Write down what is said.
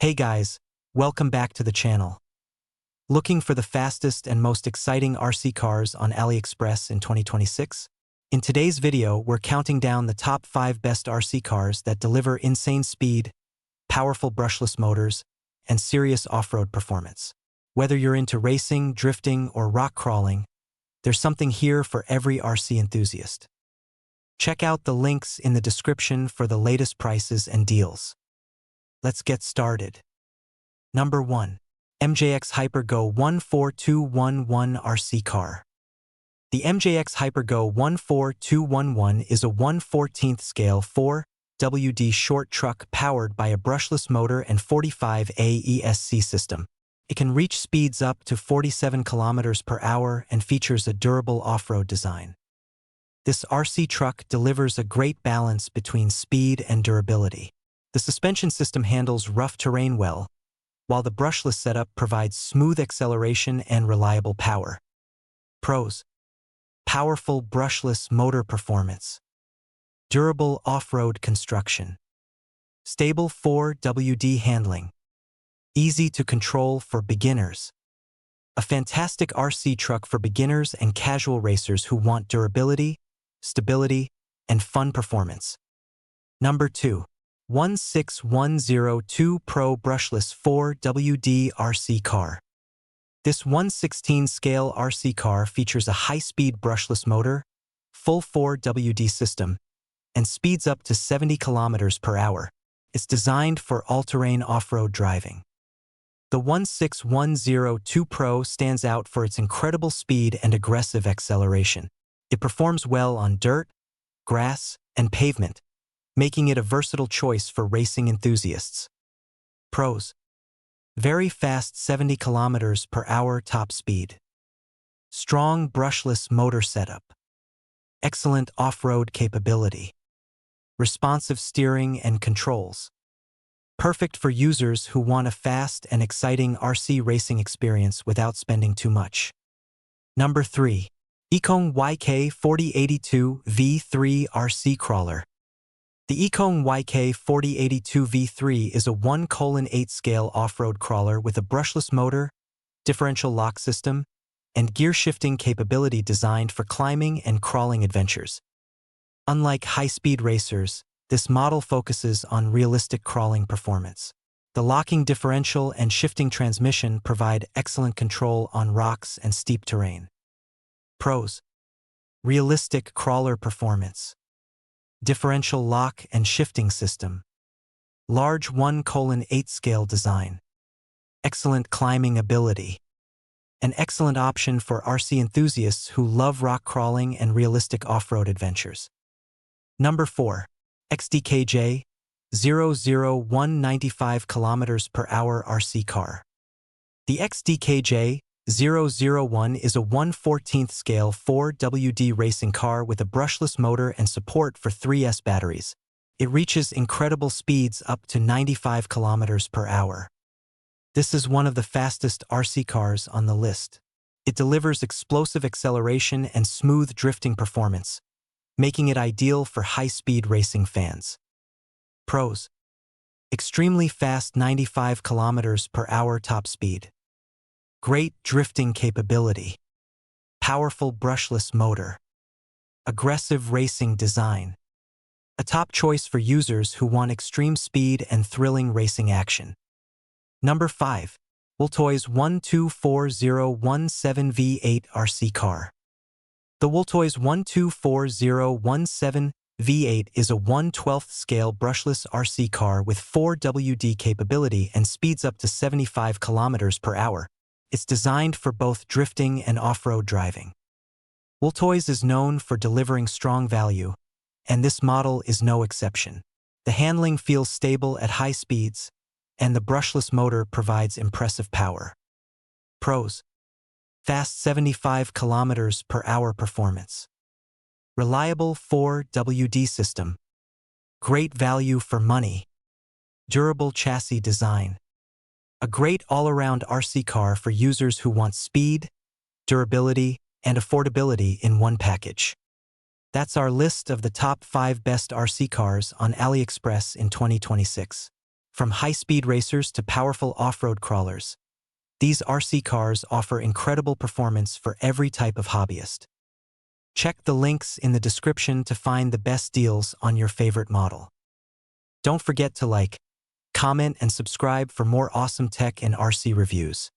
Hey guys, welcome back to the channel. Looking for the fastest and most exciting RC cars on AliExpress in 2026? In today's video, we're counting down the top 5 best RC cars that deliver insane speed, powerful brushless motors, and serious off-road performance. Whether you're into racing, drifting, or rock crawling, there's something here for every RC enthusiast. Check out the links in the description for the latest prices and deals. Let's get started. Number 1. MJX HYPER GO 14211 RC Car. The MJX HYPER GO 14211 is a 1/14th scale 4WD short truck powered by a brushless motor and 45 AESC system. It can reach speeds up to 47 km per hour and features a durable off-road design. This RC truck delivers a great balance between speed and durability. The suspension system handles rough terrain well, while the brushless setup provides smooth acceleration and reliable power. Pros: powerful brushless motor performance, durable off-road construction, stable 4WD handling, easy to control for beginners. A fantastic RC truck for beginners and casual racers who want durability, stability, and fun performance. Number 2. 16102 Pro Brushless 4WD RC Car. This 1/16 scale RC car features a high-speed brushless motor, full 4WD system, and speeds up to 70 km per hour. It's designed for all-terrain off-road driving. The 16102 Pro stands out for its incredible speed and aggressive acceleration. It performs well on dirt, grass, and pavement, making it a versatile choice for racing enthusiasts. Pros: very fast 70 km per hour top speed, strong brushless motor setup, excellent off-road capability, responsive steering and controls. Perfect for users who want a fast and exciting RC racing experience without spending too much. Number 3. YIKONG YK4082 V3 RC Crawler. The YIKONG YK4082 V3 is a 1:8 scale off-road crawler with a brushless motor, differential lock system, and gear shifting capability designed for climbing and crawling adventures. Unlike high-speed racers, this model focuses on realistic crawling performance. The locking differential and shifting transmission provide excellent control on rocks and steep terrain. Pros: realistic crawler performance, differential lock and shifting system, large 1:8 scale design, excellent climbing ability, an excellent option for RC enthusiasts who love rock crawling and realistic off-road adventures. Number 4. XDKJ 00195 km per hour RC Car. The XDKJ 001 is a 1/14th scale 4WD racing car with a brushless motor and support for 3S batteries. It reaches incredible speeds up to 95 km per hour. This is one of the fastest RC cars on the list. It delivers explosive acceleration and smooth drifting performance, making it ideal for high-speed racing fans. Pros: extremely fast 95 km per hour top speed, great drifting capability, powerful brushless motor, aggressive racing design. A top choice for users who want extreme speed and thrilling racing action. Number 5. Wltoys 124017 V8 RC Car. The Wltoys 124017 V8 is a 1/12th scale brushless RC car with 4WD capability and speeds up to 75 km per hour. It's designed for both drifting and off-road driving. Wltoys is known for delivering strong value, and this model is no exception. The handling feels stable at high speeds, and the brushless motor provides impressive power. Pros: fast 75 km per hour performance, reliable 4WD system, great value for money, durable chassis design. A great all-around RC car for users who want speed, durability, and affordability in one package. That's our list of the top 5 best RC cars on AliExpress in 2026. From high-speed racers to powerful off-road crawlers, these RC cars offer incredible performance for every type of hobbyist. Check the links in the description to find the best deals on your favorite model. Don't forget to like, comment, and subscribe for more awesome tech and RC reviews.